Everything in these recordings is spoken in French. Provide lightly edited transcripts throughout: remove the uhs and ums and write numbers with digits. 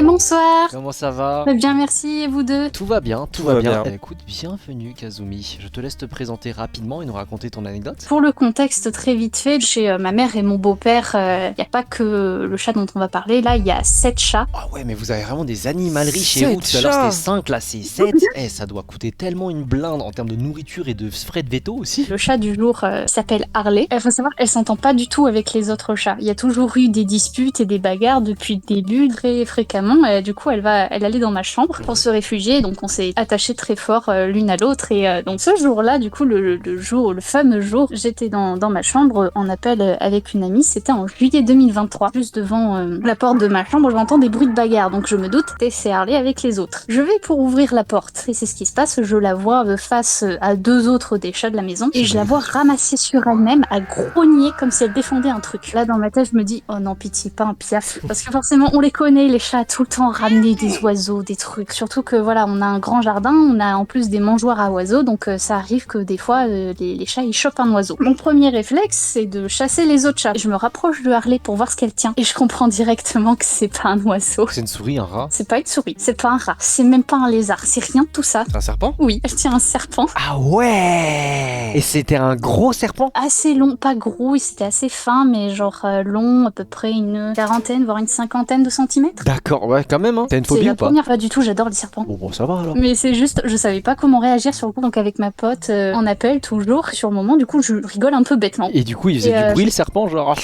bonsoir. Comment ça va? Bien, merci, et vous deux? Tout va bien, tout va bien. Écoute, bienvenue Kazumi. Je te laisse te présenter rapidement et nous raconter ton anecdote. Pour le contexte, très vite fait, chez ma mère et mon beau-père, il n'y a pas que le chat dont on va parler. Là, il y a 7 chats. Ah ouais, mais vous avez vraiment des animaleries chez vous. Tout à l'heure, c'était 5, là, c'est 7. Ça doit coûter tellement une blinde en termes de nourriture et de frais de veto aussi. Le chat du jour s'appelle Harley. Il faut savoir, elle s'entend pas du tout avec les autres chats. Il y a toujours eu des disputes et des bagarres depuis le début, très fréquemment. Et du coup, elle allait dans ma chambre pour se réfugier. Donc, on s'est attachés très fort l'une à l'autre. Et donc, ce jour-là, du coup, le fameux jour, j'étais dans ma chambre en appel avec une amie. C'était en juillet 2023. Juste devant la porte de ma chambre, j'entends des bruits de bagarre. Donc, je me doute, c'est Harley avec les autres. Je vais pour ouvrir la porte. Et c'est ce qui se passe. Je la vois face à 2 autres des chats de la maison. Et je la vois ramassée sur elle-même, à grogner comme si elle défendait un truc. Là, dans ma tête, je me dis, oh non, pitié, pas un piaf. Parce que forcément, on les connaît, les chats, tout le temps ramener des oiseaux, des trucs. Surtout que voilà, on a un grand jardin, on a en plus des mangeoires à oiseaux, donc ça arrive que des fois, les chats, ils chopent un oiseau. Mon premier réflexe, c'est de chasser les autres chats. Je me rapproche de Harley pour voir ce qu'elle tient. Et je comprends directement que c'est pas un oiseau. C'est une souris, un rat? C'est pas une souris, c'est pas un rat, c'est même pas un lézard, c'est rien de tout ça. C'est un serpent? Oui, elle tient un serpent. Ah ouais! Et c'était un gros serpent? Assez long, pas gros, c'était assez fin, mais genre long, à peu près une quarantaine, voire une cinquantaine de centimètres. D'accord, ouais, quand même, hein. T'as une phobie ou pas? C'est la première fois du tout, j'adore les serpents. Bon, ça va alors. Mais c'est juste, je savais pas comment réagir sur le coup, donc avec ma pote en appel toujours, sur le moment, du coup je rigole un peu bêtement. Et du coup, il faisait du bruit le serpent, genre.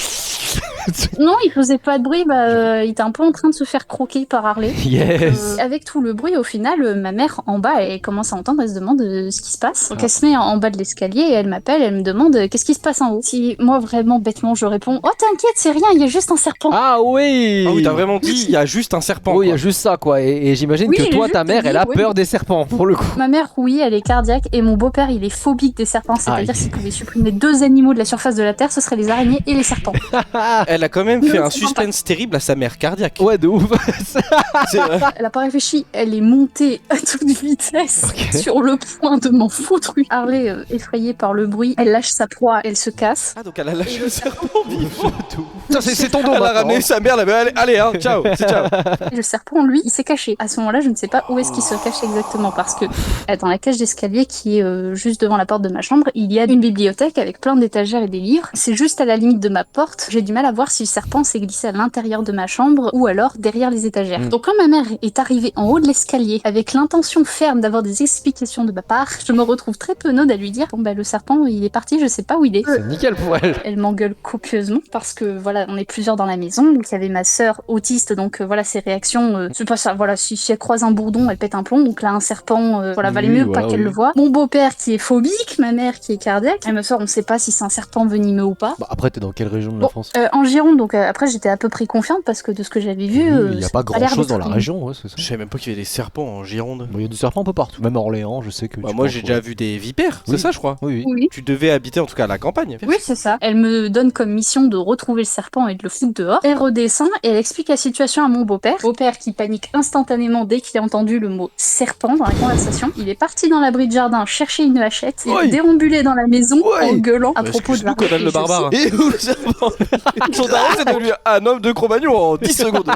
Non, il faisait pas de bruit, il était un peu en train de se faire croquer par Harley. Yes. Avec tout le bruit, au final, ma mère en bas, elle commence à entendre, elle se demande ce qui se passe. Donc elle se met en bas de l'escalier et elle m'appelle, elle me demande qu'est-ce qui se passe en haut. Si moi vraiment bêtement je réponds, oh t'inquiète, c'est rien, il y a juste un serpent. Ah oui! Ah oui, t'as vraiment dit, il y a juste un serpent. Oui, il y a juste ça quoi. Et j'imagine que toi, ta mère, elle a peur des serpents pour le coup. Ma mère, oui, elle est cardiaque et mon beau-père, il est phobique des serpents. C'est-à-dire s'il pouvait supprimer 2 animaux de la surface de la Terre, ce seraient les araignées et les serpents. Elle a quand même fait un suspense terrible à sa mère cardiaque. Ouais, de ouf. Elle a pas réfléchi, elle est montée à toute vitesse sur le point de m'en foutre. Harley, effrayée par le bruit, elle lâche sa proie, elle se casse. Ah, donc elle a lâché le serpent vivant. Ça, c'est ton dos. Elle a ramené sa mère, allez, hein, ciao, c'est ciao. Et le serpent, lui, il s'est caché. À ce moment-là, je ne sais pas où est-ce qu'il se cache exactement parce que dans la cage d'escalier qui est juste devant la porte de ma chambre, il y a une bibliothèque avec plein d'étagères et des livres. C'est juste à la limite de ma porte. J'ai du mal à voir si le serpent s'est glissé à l'intérieur de ma chambre ou alors derrière les étagères. Donc quand ma mère est arrivée en haut de l'escalier avec l'intention ferme d'avoir des explications de ma part, je me retrouve très penaude à lui dire bon le serpent il est parti, je sais pas où il est. C'est nickel pour elle. Elle m'engueule copieusement parce que voilà, on est plusieurs dans la maison, donc il y avait ma sœur autiste, donc voilà ses réactions, c'est pas ça, voilà, si elle croise un bourdon, elle pète un plomb, donc là un serpent, valait mieux pas qu'elle le voit. Mon beau-père qui est phobique, ma mère qui est cardiaque, et ma sœur on sait pas si c'est un serpent venimeux ou pas. Bah après t'es dans quelle région de la France? En Gironde, donc après j'étais à peu près confiante parce que de ce que j'avais vu, il y a pas grand chose dans la région, ouais, c'est ça. Je savais même pas qu'il y avait des serpents en Gironde. Il y a des serpents un peu partout, même à Orléans, je sais que. Moi j'ai déjà vu des vipères, c'est ça je crois. Oui. Tu devais habiter en tout cas à la campagne. Oui, c'est ça. Elle me donne comme mission de retrouver le serpent et de le foutre dehors. Elle redescend et elle explique la situation à mon beau-père. Beau-père qui panique instantanément dès qu'il a entendu le mot serpent dans la conversation. Il est parti dans l'abri de jardin chercher une hachette et déambuler dans la maison en gueulant à propos de Conan le barbare. Et où le serpent? Son daron c'est devenu un homme de Cro-Magnon en 10 secondes.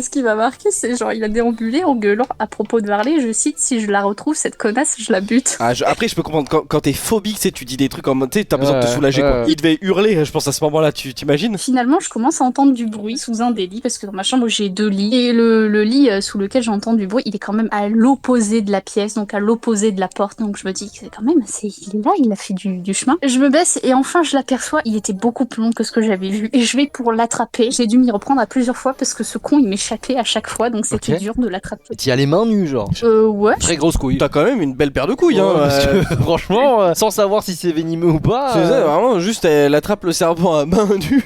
Ce qui m'a marqué, c'est genre il a déambulé en gueulant à propos de Harley. Je cite, si je la retrouve cette connasse, je la bute. Après je peux comprendre quand t'es phobique, tu dis des trucs en mode t'as besoin de te soulager quoi. Il devait hurler, je pense à ce moment-là, tu t'imagines? Finalement, je commence à entendre du bruit sous un des lits parce que dans ma chambre j'ai 2 lits et le lit sous lequel j'entends du bruit, il est quand même à l'opposé de la pièce, donc à l'opposé de la porte. Donc je me dis que quand même, il est là, il a fait du chemin. Je me baisse et enfin je l'aperçois. Il était beaucoup plus long que ce que j'avais vu et je vais pour l'attraper. J'ai dû m'y reprendre à plusieurs fois parce que ce con il m'échappait à chaque fois, donc c'était dur de l'attraper. T'y as les mains nues genre? Ouais. Très grosse couille. T'as quand même une belle paire de couilles hein. Parce que franchement, sans savoir si c'est venimeux ou pas. C'est ça, vraiment, juste elle attrape le serpent à main nue.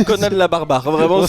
Conan la barbare, vraiment.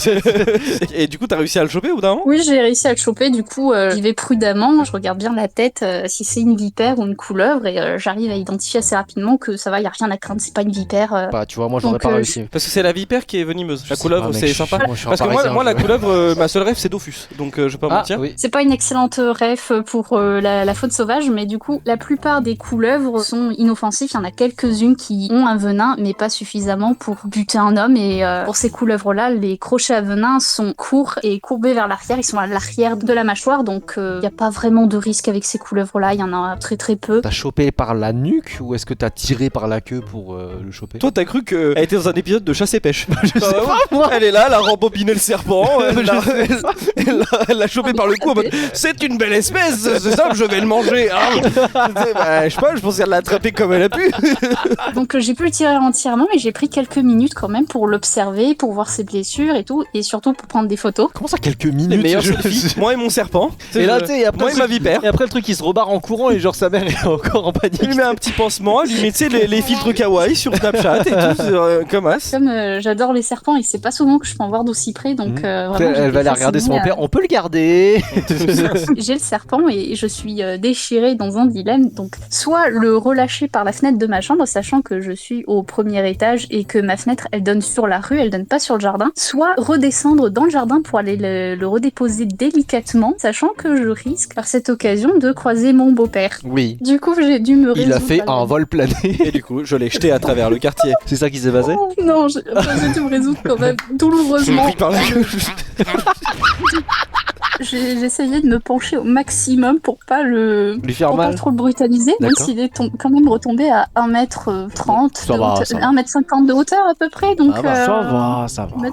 Et du coup, t'as réussi à le choper au bout d'un moment? Oui, j'ai réussi à le choper. Du coup, j'y vais prudemment. Je regarde bien la tête, si c'est une vipère ou une couleuvre, et j'arrive à identifier assez rapidement que ça va, y a rien à craindre. C'est pas une vipère. Bah, tu vois, moi j'aurais pas réussi. Parce que c'est c'est la vipère qui est venimeuse. La couleuvre, c'est sympa. Parce que moi la couleuvre, ma seule rêve, c'est Dofus. Donc, je vais pas mentir. Oui. C'est pas une excellente ref pour la faune sauvage, mais du coup, la plupart des couleuvres sont inoffensives. Il y en a quelques-unes qui ont un venin, mais pas suffisamment pour buter un homme. Et pour ces couleuvres-là, les crochets à venin sont courts et courbés vers l'arrière. Ils sont à l'arrière de la mâchoire, donc il n'y a pas vraiment de risque avec ces couleuvres-là. Il y en a très très peu. T'as chopé par la nuque ou est-ce que t'as tiré par la quue pour le choper? Toi, t'as cru qu'elle était dans un épisode de chasse et pêche. Je sais pas, moi. Elle est là, elle a rembobiné le serpent, elle l'a chopé par le cou en mode c'est une belle espèce, c'est simple, je vais le manger. Je sais pas, je pense qu'elle l'a attrapé comme elle a pu. Donc j'ai pu le tirer entièrement, mais j'ai pris quelques minutes quand même pour l'observer, pour voir ses blessures et tout, et surtout pour prendre des photos. Comment ça, quelques minutes? Les meilleurs selfies, moi et mon serpent. Et là, tu sais, moi et ma vipère. Et après, le truc, il se rebarre en courant et genre sa mère est encore en panique. Il lui met un petit pansement, il lui met les filtres kawaii sur Snapchat et tout, comme as. Comme j'adore les serpents et c'est pas souvent que je peux en voir d'aussi près, donc vraiment, elle va aller regarder son père. On peut le garder. J'ai le serpent et je suis déchirée dans un dilemme, donc soit le relâcher par la fenêtre de ma chambre, sachant que je suis au premier étage et que ma fenêtre elle donne sur la rue, elle donne pas sur le jardin, soit redescendre dans le jardin pour aller le redéposer délicatement, sachant que je risque par cette occasion de croiser mon beau-père. Oui. Du coup j'ai dû me résoudre. Il a fait un vol plané. Et du coup je l'ai jeté à travers le quartier. C'est ça qui s'est passé? Non, j'ai dû me résoudre quand même douloureusement. Pris par la queue. J'ai essayé de me pencher au maximum pour pas lui faire pour mal. Pas trop le brutaliser, même s'il est quand même retombé à 1m30, ça va, 1m50 de hauteur à peu près. Donc, ça va.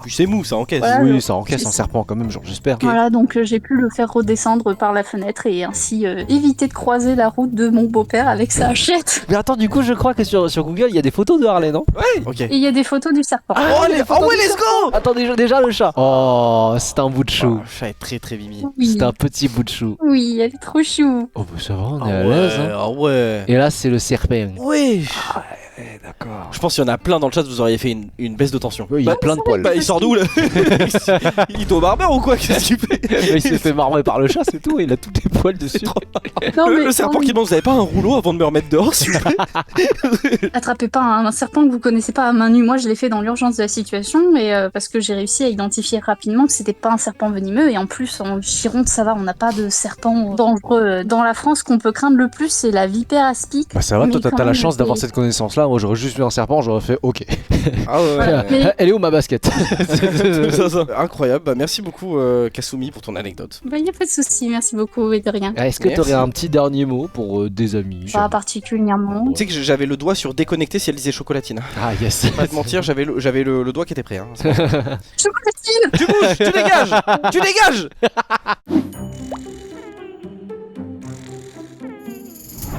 Puis c'est mou, ça encaisse. Voilà, oui, ça encaisse un serpent quand même, genre j'espère. Voilà, donc j'ai pu le faire redescendre par la fenêtre et ainsi éviter de croiser la route de mon beau-père avec sa hachette. Mais attends, du coup, je crois que sur Google, il y a des photos de Harley, non? Ouais. Ok. Et il y a des photos du serpent. Oh ouais, let's go. Attends, déjà le chat. Oh, c'est un bout de chou. Le chat est très très mimi. Oui. C'est un petit bout de chou. Oui, elle est trop chou. Oh, bah ça va, on est à l'aise. Hein. Ah ouais. Et là, c'est le serpent. Oui. D'accord. Je pense qu'il y en a plein dans le chat, vous auriez fait une baisse de tension. Oui, il y a plein de poils. Bah, il sort d'où là? Il est au barbeur ou quoi? Qu'est-ce qu'il fait? Il s'est fait marrer par le chat, c'est tout. Il a tous les poils dessus. Non, mais le serpent qui demande, vous avez pas un rouleau avant de me remettre dehors, s'il vous plaît? Attrapez pas un serpent que vous connaissez pas à main nue. Moi, je l'ai fait dans l'urgence de la situation, mais parce que j'ai réussi à identifier rapidement que c'était pas un serpent venimeux. Et en plus, en Gironde, ça va, on n'a pas de serpent dangereux. Dans la France, qu'on peut craindre le plus, c'est la vipère aspic. Bah ça va, toi Mais t'as la chance d'avoir cette connaissance-là. Moi, j'aurais juste vu un serpent, j'aurais fait OK. Ah ouais. Voilà, mais- Elle est où ma basket? Ça. Incroyable, bah merci beaucoup Kasumi pour ton anecdote. Bah, y a pas de souci, merci beaucoup et de rien. Est-ce que Merci. t'aurais un petit dernier mot pour des amis? Pas particulièrement. Tu sais que j'avais le doigt sur déconnecter si elle disait chocolatine. Ah yes. Pas te mentir, j'avais le doigt qui était prêt. Hein. Chocolatine. Tu bouges, tu dégages, tu dégages.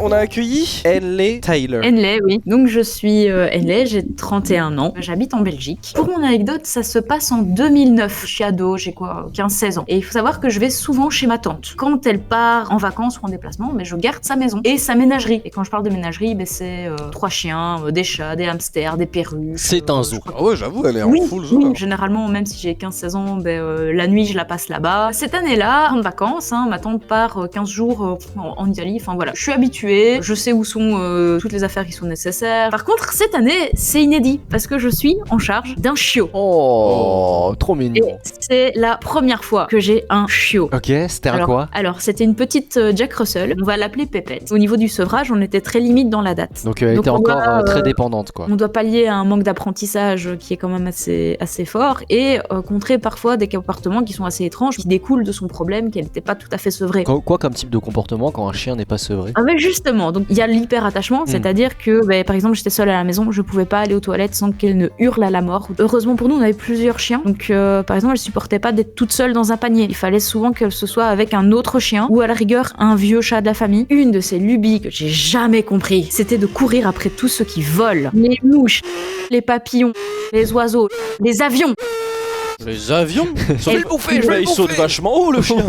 On a accueilli Henley Tyler. Henley, oui. Donc je suis Henley, j'ai 31 ans, j'habite en Belgique. Pour mon anecdote, ça se passe en 2009. Je suis ado, j'ai quoi, 15-16 ans. Et il faut savoir que je vais souvent chez ma tante. Quand elle part en vacances ou en déplacement, mais je garde sa maison et sa ménagerie. Et quand je parle de ménagerie, c'est 3 chiens, des chats, des hamsters, des perruques. C'est un zoo. Ah ouais, j'avoue, elle est Oui, en full zoo. oui. là. Généralement, même si j'ai 15-16 ans, la nuit, je la passe là-bas. Cette année-là, en vacances, ma tante part 15 jours en Italie. Enfin voilà, je suis habituée, je sais où sont toutes les affaires qui sont nécessaires. Par contre, cette année, c'est inédit parce que je suis en charge d'un chiot. Oh, trop Et mignon. c'est la première fois que j'ai un chiot. Ok, c'était un quoi? Alors, c'était une petite Jack Russell. On va l'appeler Pépette. Au niveau du sevrage, on était très limite dans la date. Donc elle Donc était on encore doit, très dépendante quoi. On doit pallier à un manque d'apprentissage qui est quand même assez fort et contrer parfois des comportements qui sont assez étranges, qui découlent de son problème qu'elle n'était pas tout à fait sevrée. Quoi comme type de comportement quand un chien n'est pas sevré? Ah mais justement, donc il y a l'hyper-attachement, c'est-à-dire que par exemple j'étais seule à la maison, je pouvais pas aller aux toilettes sans qu'elle ne hurle à la mort. Heureusement pour nous, on avait plusieurs chiens, donc par exemple elle supportait pas d'être toute seule dans un panier. Il fallait souvent qu'elle se soit avec un autre chien ou à la rigueur un vieux chat de la famille. Une de ces lubies que j'ai jamais compris, c'était de courir après tous ceux qui volent. Les mouches, les papillons, les oiseaux, les avions. Les avions. Je vais le bouffer, Il saute vachement haut le chien.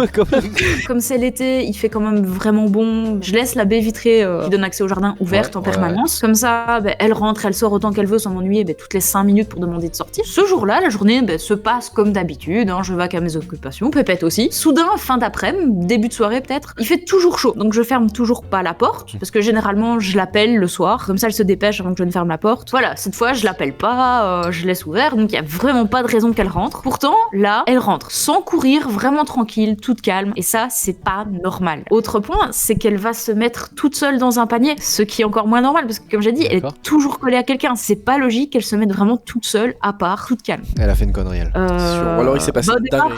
Comme c'est l'été, il fait quand même vraiment bon. Je laisse la baie vitrée qui donne accès au jardin ouverte en permanence. Comme ça, elle rentre, elle sort autant qu'elle veut sans m'ennuyer toutes les 5 minutes pour demander de sortir. Ce jour-là, la journée se passe comme d'habitude. Je vaque à mes occupations. Pépette aussi. Soudain, fin d'après-midi, début de soirée peut-être, il fait toujours chaud. Donc je ferme toujours pas la porte parce que généralement je l'appelle le soir. Comme ça, elle se dépêche avant que je ne ferme la porte. Voilà, cette fois, je l'appelle pas, je laisse ouvert. Donc il y a vraiment pas de raison qu'elle rentre. Pourtant, là, elle rentre sans courir, vraiment tranquille, toute calme. Et ça, c'est pas normal. Autre point, c'est qu'elle va se mettre toute seule dans un panier, ce qui est encore moins normal parce que comme j'ai dit, elle est toujours collée à quelqu'un. C'est pas logique qu'elle se mette vraiment toute seule, à part, toute calme. Elle a fait une connerie, elle. Ou alors il s'est passé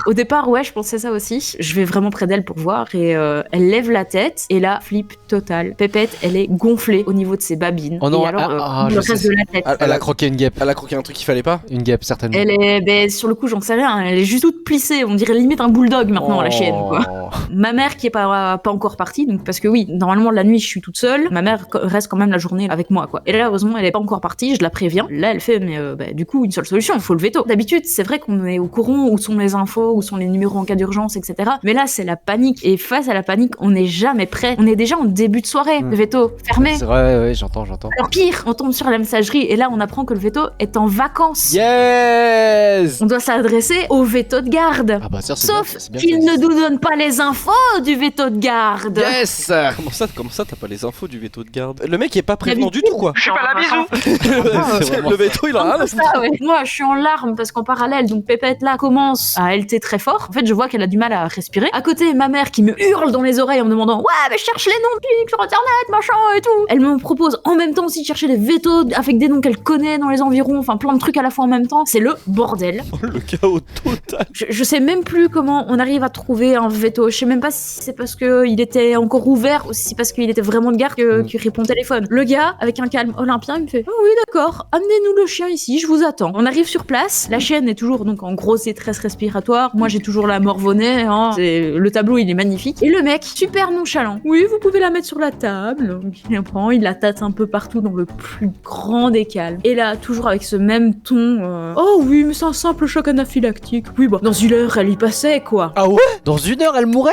au départ, ouais, je pensais ça aussi. Je vais vraiment près d'elle pour voir et elle lève la tête et là, flip total. Pépette, elle est gonflée au niveau de ses babines. Oh non, et alors, le reste de la tête. Elle a croqué une guêpe. Elle a croqué un truc qu'il fallait pas. Une guêpe, certainement. Elle est, sur le coup, j'en sais rien. Elle est juste toute plissée. On dirait limite un bulldog maintenant, la chienne, quoi. Ma mère qui est pas encore partie, donc parce que oui, normalement la nuit je suis toute seule. Ma mère reste quand même la journée avec moi, quoi. Et là, heureusement, elle est pas encore partie. Je la préviens. Là, elle fait, mais du coup, une seule solution, il faut le veto. D'habitude, c'est vrai qu'on est au courant où sont les infos, où sont les numéros en cas d'urgence, etc. Mais là, c'est la panique. Et face à la panique, on n'est jamais prêt. On est déjà en début de soirée. Le veto fermé. C'est vrai, ouais, j'entends. Alors pire, on tombe sur la messagerie et là, on apprend que le veto est en vacances. Yes. On doit s'adresser au veto de garde. Ah bah ça, Sauf c'est bien qu'il fait. ne nous donne pas les infos du veto de garde. Yes. Comment ça, t'as pas les infos du veto de garde? Le mec il est pas prévenant du tout, quoi. Je suis pas là, bisous. Le veto il a rien à foutre. Ça, ouais. Moi, je suis en larmes parce qu'en parallèle, donc Pépette là commence à LT très fort. En fait, je vois qu'elle a du mal à respirer. À côté, ma mère qui me hurle dans les oreilles en me demandant ouais, mais cherche les noms de cliniques sur internet, machin et tout. Elle me propose en même temps aussi de chercher les vétos avec des noms qu'elle connaît dans les environs, enfin plein de trucs à la fois en même temps. C'est le bordel. Oh, le chaos total. Je sais même plus comment on arrive à trouver un veto. Je sais même pas si c'est parce qu'il était encore ouvert ou si c'est parce qu'il était vraiment de garde qu'il répond au téléphone. Le gars, avec un calme olympien, il me fait oh oui, d'accord, amenez-nous le chien ici, je vous attends. On arrive sur place, la chienne est toujours donc en grosse détresse respiratoire. Moi, j'ai toujours la morvonnée, hein. Le tableau, il est magnifique. Et le mec, super nonchalant. Oui, vous pouvez la mettre sur la table. Donc, il la prend, il la tâte un peu partout dans le plus grand des calmes. Et là, toujours avec ce même ton. Oh oui, mais c'est un simple choc anaphylactique. Oui, bah, dans une heure, elle y passait, quoi. Ah ouais? Dans une heure, elle mourrait.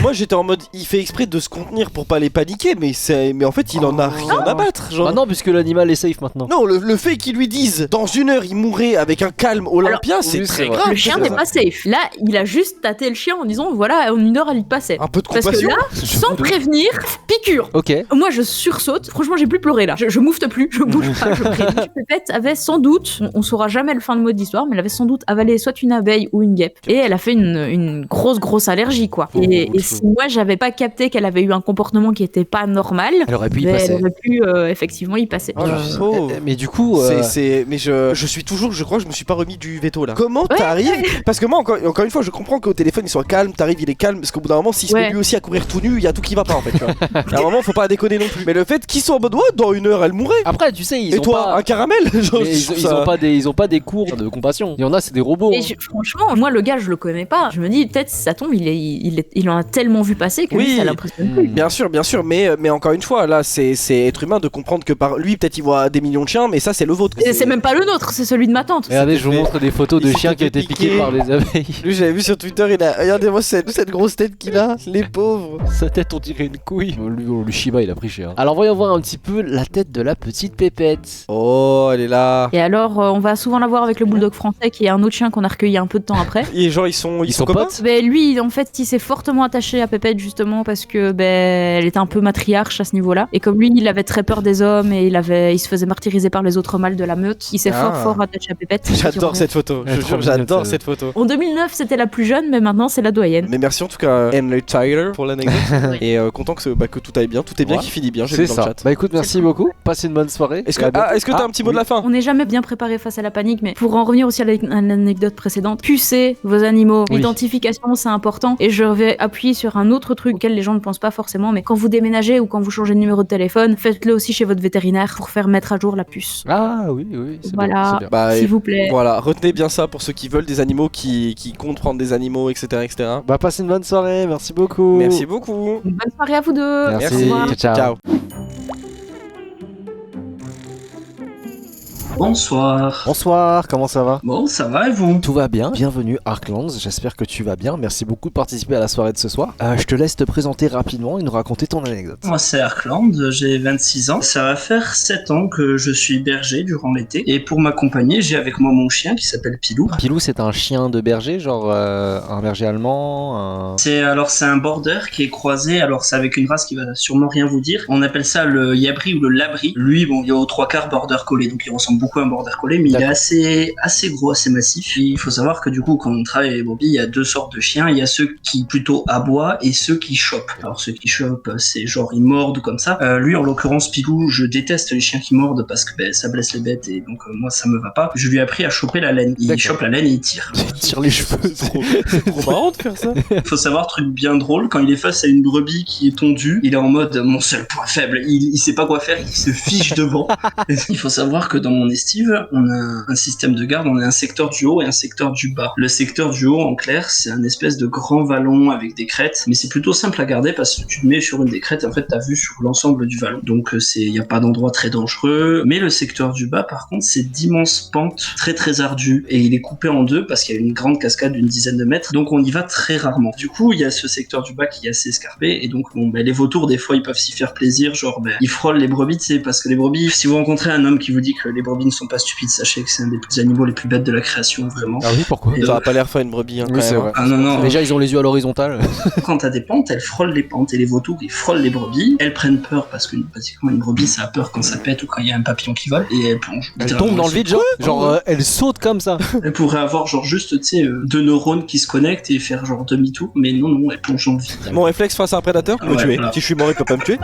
Moi j'étais en mode il fait exprès de se contenir pour pas les paniquer, mais en fait il en a rien à battre. Genre. Ah non, puisque l'animal est safe maintenant. Non, le fait qu'ils lui disent dans une heure il mourrait avec un calme olympien, c'est oui, très c'est vrai. grave. Le chien n'est pas safe. Là, il a juste tâté le chien en disant voilà, en une heure, elle y passait. Un peu de Parce que compassion. là, sans prévenir, piqûre. Ok. Moi, je sursaute. Franchement, j'ai plus pleuré là. Je moufte plus, je bouge pas, je prie. Pépette avait sans doute, on saura jamais le fin de mot de l'histoire, mais elle avait sans doute avalé soit une abeille ou une guêpe. Et elle a fait une grosse allergie, quoi. Et si moi, j'avais pas capté qu'elle avait eu un comportement qui était pas normal, Elle aurait pu y elle passer. aurait pu effectivement y passer. Oh, la pauvre. Mais du coup, Mais je suis toujours, je crois que je me suis pas remis du veto là. Comment t'arrives? Parce que moi, encore une fois, je comprends qu'au téléphone il soit calme, t'arrives, il est calme, parce qu'au bout d'un moment, s'il se met lui aussi à courir tout nu, il y a tout qui va pas en fait. Tu vois. À un moment, faut pas déconner non plus. Mais le fait qu'ils soient en mode ouais, dans une heure, elle mourrait. après, tu sais, ils Et ont toi, pas. un caramel? Genre, Mais ils ont pas des cours de compassion. Il y en a, c'est des robots. Et franchement, moi, le gars, je le connais pas. Je me dis, peut-être si ça tombe, il en a tellement vu passer que lui, ça l'impressionne plus. Bien sûr, mais encore une fois, là, c'est être humain de comprendre que par lui, peut-être il voit des millions de chiens, mais ça, c'est le vôtre. Et c'est même pas le nôtre, c'est celui de ma tante. Regardez, je vous montre des photos de Ils chiens sont qui ont été piqués. piqués par les abeilles. Lui, j'avais vu sur Twitter, regardez-moi cette grosse tête qu'il a, les pauvres. Sa tête, on dirait une couille. Le Shiba, il a pris cher. Alors, voyons voir un petit peu la tête de la petite Pépette. Oh, elle est là. Et alors, on va souvent la voir avec le bulldog français, qui est un autre chien qu'on a recueilli un peu de temps après. Et genre, ils sont copains. potes. Ben lui, en fait, il s'est fortement attaché à Pépette justement parce que elle était un peu matriarche à ce niveau-là. Et comme lui, il avait très peur des hommes et il se faisait martyriser par les autres mâles de la meute, il s'est fort attaché à Pépette. J'adore cette photo. Je jure, j'adore cette photo. En 2009, c'était la plus jeune, mais maintenant, c'est la doyenne. Mais merci en tout cas, Henry Tyler, pour l'anecdote. Et content que tout aille bien, tout est bien, qui finit bien. J'ai C'est vu dans le ça. chat. Bah écoute, merci beaucoup. Passez une bonne soirée. Est-ce que t'as un petit mot de la fin? On n'est jamais bien préparé face à la panique, mais pour en revenir aussi à l'anecdote précédente, pucez vos animaux. Oui. L'identification, c'est important. Et je vais appuyer sur un autre truc auquel les gens ne pensent pas forcément, mais quand vous déménagez ou quand vous changez de numéro de téléphone, faites-le aussi chez votre vétérinaire pour faire mettre à jour la puce. Ah oui, c'est Voilà. bien, c'est bien. Bah, S'il vous plaît. Voilà, retenez bien ça pour ceux qui veulent des animaux, qui comptent prendre des animaux, etc. Bah passez une bonne soirée, merci beaucoup. Merci beaucoup. Une bonne soirée à vous deux. Merci. Au revoir. Ciao. Ciao. Bonsoir. Bonsoir, comment ça va? Bon, ça va et vous? Tout va bien, bienvenue Arklands, j'espère que tu vas bien, merci beaucoup de participer à la soirée de ce soir. Je te laisse te présenter rapidement et nous raconter ton anecdote. Moi c'est Arkland, j'ai 26 ans, ça va faire 7 ans que je suis berger durant l'été, et pour m'accompagner j'ai avec moi mon chien qui s'appelle Pilou. Pilou c'est un chien de berger, genre un berger allemand, C'est un border qui est croisé, alors c'est avec une race qui va sûrement rien vous dire, on appelle ça le Yabri ou le Labri. Lui bon il est aux 3/4 border collé, donc il ressemble beaucoup à un border collé, mais il est assez gros, assez massif. Il faut savoir que du coup quand on travaille avec les brebis, il y a deux sortes de chiens, il y a ceux qui plutôt aboient et ceux qui chopent. Alors ceux qui chopent c'est genre ils mordent comme ça. Lui en l'occurrence Pilou, je déteste les chiens qui mordent parce que ça blesse les bêtes et donc moi ça me va pas. Je lui ai appris à choper la laine. Il chope la laine et il tire. Il tire les cheveux, c'est trop marrant de faire ça. Faut savoir, truc bien drôle, quand il est face à une brebis qui est tondue, il est en mode mon seul point faible, il sait pas quoi faire, il se fiche devant. Il faut savoir que dans mon estive, on a un système de garde, on a un secteur du haut et un secteur du bas. Le secteur du haut, en clair, c'est un espèce de grand vallon avec des crêtes, mais c'est plutôt simple à garder parce que tu te mets sur une des crêtes et en fait t'as vue sur l'ensemble du vallon. Donc il y a pas d'endroit très dangereux, mais le secteur du bas par contre c'est d'immenses pentes très très ardues et il est coupé en deux parce qu'il y a une grande cascade d'une dizaine de mètres, donc on y va très rarement. Du coup il y a ce secteur du bas qui est assez escarpé et donc les vautours des fois ils peuvent s'y faire plaisir, genre ils frôlent les brebis, tu sais, parce que les brebis, si vous rencontrez un homme qui vous dit que les brebis ne sont pas stupides, sachez que c'est un des animaux les plus bêtes de la création, vraiment. Ah oui, pourquoi? Ça a pas l'air faire une brebis hein, oui, quand c'est même. vrai. Ah non. Déjà ils ont les yeux à l'horizontale. Quand t'as des pentes, elles frôlent les pentes et les vautours ils frôlent les brebis, elles prennent peur parce que basiquement une brebis ça a peur quand ça pète ou quand il y a un papillon qui vole et elles plongent. Elle tombe dans le vide genre elle saute comme ça. Elle pourrait avoir genre juste tu sais deux neurones qui se connectent et faire genre demi-tour, mais non, elle plonge dans le vide. Mon réflexe face à un prédateur, me tuer. Voilà. Si je suis mort il peut pas me tuer.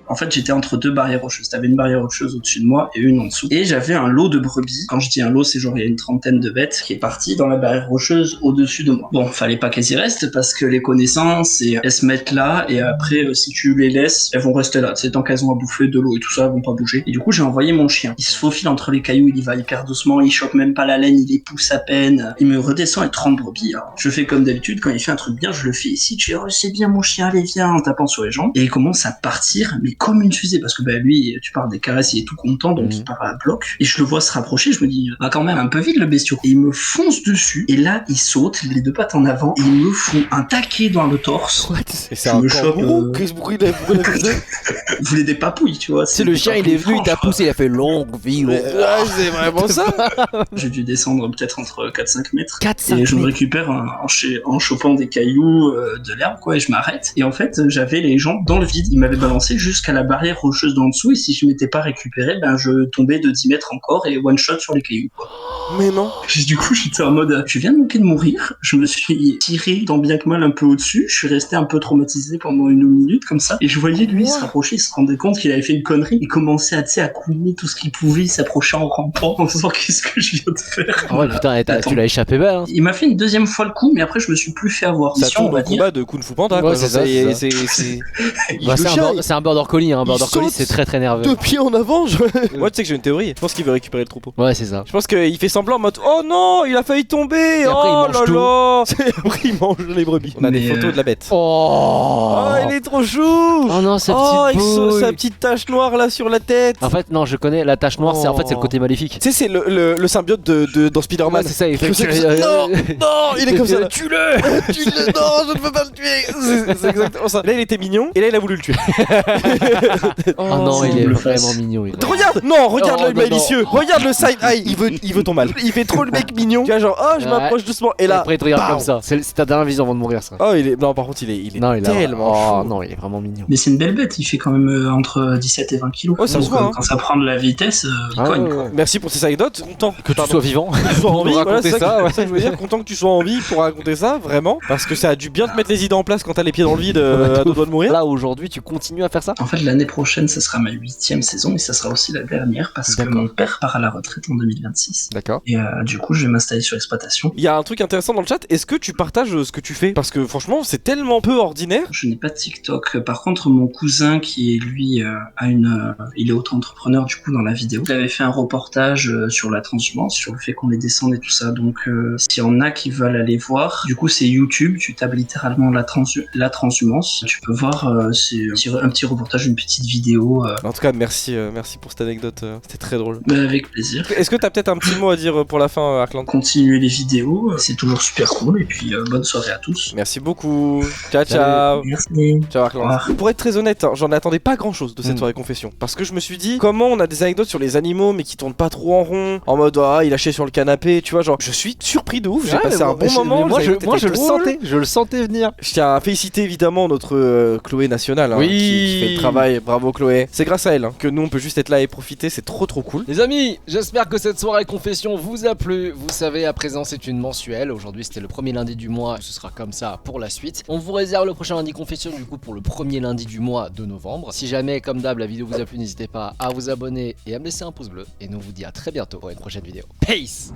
En fait, j'étais entre deux barrières rocheuses. T'avais une barrière rocheuse au-dessus de moi et une en dessous. Et j'avais un lot de brebis. Quand je dis un lot, c'est genre il y a une trentaine de bêtes qui est partie dans la barrière rocheuse au-dessus de moi. Bon, fallait pas qu'elles y restent parce que les connaissances, elles se mettent là et après, si tu les laisses, elles vont rester là. C'est tant qu'elles ont à bouffer de l'eau et tout ça, elles vont pas bouger. Et du coup, j'ai envoyé mon chien. Il se faufile entre les cailloux, il y va hyper doucement, il chope même pas la laine, il les pousse à peine. Il me redescend à 30 brebis. Alors, je fais comme d'habitude, quand il fait un truc bien, je le fais ici. Tu dis, oh, c'est bien mon chien, allez viens, en tapant sur les jambes. Et il commence à partir, mais comme une fusée, parce que lui, tu parles des caresses, il est tout content, donc il part à bloc. Et je le vois se rapprocher, je me dis, quand même un peu vite le bestiau. Et il me fonce dessus, et là, il saute, les deux pattes en avant, et il me fout un taquet dans le torse. What? Et c'est un kangourou? Qu'est-ce que vous voulez des papouilles, tu vois. C'est le chien, il est venu, il t'a poussé, il a fait longue vie. C'est vraiment ça. J'ai dû descendre peut-être entre 4-5 mètres. 4-5 et je me récupère en chopant des cailloux, de l'herbe, quoi, et je m'arrête. Et en fait, j'avais les jambes dans le vide. Il m'avait balancé jusqu'à la barrière rocheuse d'en dessous, et si je m'étais pas récupéré, je tombais de 10 mètres encore et one shot sur les cailloux, quoi. Mais non. Du coup, j'étais en mode, je viens de manquer de mourir. Je me suis tiré tant bien que mal un peu au-dessus. Je suis resté un peu traumatisé pendant une minute comme ça. Et je voyais lui se rapprocher, il se rendait compte qu'il avait fait une connerie. Il commençait à couiner tout ce qu'il pouvait, il s'approchait en rampant en disant qu'est-ce que je viens de faire. Ah ouais, putain, tu l'as échappé belle. Hein. Il m'a fait une deuxième fois le coup, mais après je me suis plus fait avoir. Ça tourne au combat de Kung Fu Panda, quoi. C'est ça. C'est un border collie, hein. Un border collie, c'est très très nerveux. Deux pieds en avant, moi tu sais que j'ai une théorie. Je pense qu'il veut récupérer le troupeau. Ouais, c'est ça. Je pense qu'il fait semblant en mode oh non, il a failli tomber. Après, oh là là. Après il mange les brebis. On a des photos de la bête. Oh, il est trop chou. Oh non, sa petite sa petite tache noire là sur la tête. En fait, non, je connais la tache noire, c'est le côté maléfique. Tu sais, c'est le symbiote de dans Spider-Man. Ouais, c'est ça, il fait non, il est comme ça. Tue-le. Non, je ne peux pas le tuer. C'est exactement ça. Là, il était mignon et là, il a voulu le tuer. Oh non, il est vraiment mignon. Regarde, non, regarde l'œil malicieux. Regarde le side eye, il veut ton mal. Il fait trop le mec mignon. Tu vois, genre, oh, je m'approche doucement. Et là, après, il te regarde comme ça. C'est ta dernière vision avant de mourir, ça. Oh, non, par contre, il est tellement. Oh non, il est vraiment mignon. Mais c'est une belle bête, il fait quand même entre 17 et 20 kilos. Oh, ça se voit. Quand ça prend de la vitesse, il cogne. Merci pour ces anecdotes. Content que tu sois vivant. Que tu sois en vie. Voilà, c'est ça ouais. que je veux dire. Content que tu sois en vie pour raconter ça, vraiment. Parce que ça a dû bien te mettre les idées en place quand t'as les pieds dans le vide à deux doigts de mourir. Là, aujourd'hui, tu continues à faire ça? En fait, l'année prochaine, ça sera ma 8e saison et ça sera aussi la dernière parce que mon père part à la retraite en 2026. D'accord. Et du coup, je vais m'installer sur l'exploitation. Il y a un truc intéressant dans le chat. Est-ce que tu partages ce que tu fais? Parce que franchement, c'est tellement peu ordinaire. Je n'ai pas de TikTok. Par contre, mon cousin qui est lui il est auto-entrepreneur du coup dans la vidéo. Il avait fait un reportage sur la transhumance, sur le fait qu'on les descende et tout ça. Donc, s'il y en a qui veulent aller voir, du coup, c'est YouTube. Tu tapes littéralement la transhumance. Tu peux voir, c'est un petit reportage une petite vidéo. En tout cas, merci pour cette anecdote, c'était très drôle. Bah, avec plaisir. Est-ce que t'as peut-être un petit mot à dire pour la fin, Arkland? Continuez les vidéos, c'est toujours super cool, et puis bonne soirée à tous. Merci beaucoup. Ciao, ciao. Merci. Ciao, Arkland. Pour être très honnête, hein, j'en attendais pas grand chose de cette soirée confession. Parce que je me suis dit, comment on a des anecdotes sur les animaux, mais qui tournent pas trop en rond, en mode ah, il a chié sur le canapé, tu vois, genre, je suis surpris de ouf, j'ai passé un bon moment. Moi, je le sentais venir. Je tiens à féliciter évidemment notre Chloé nationale, hein, qui fait le travail. Bravo, Chloé. C'est grâce à elle hein, que nous, on peut juste être là et profiter, c'est trop cool. Les amis, j'espère que cette soirée confession vous a plu. Vous savez, à présent, c'est une mensuelle. Aujourd'hui, c'était le premier lundi du mois. Ce sera comme ça pour la suite. On vous réserve le prochain lundi confession, du coup, pour le premier lundi du mois de novembre. Si jamais, comme d'hab, la vidéo vous a plu, n'hésitez pas à vous abonner et à me laisser un pouce bleu. Et nous, on vous dit à très bientôt pour une prochaine vidéo. Peace!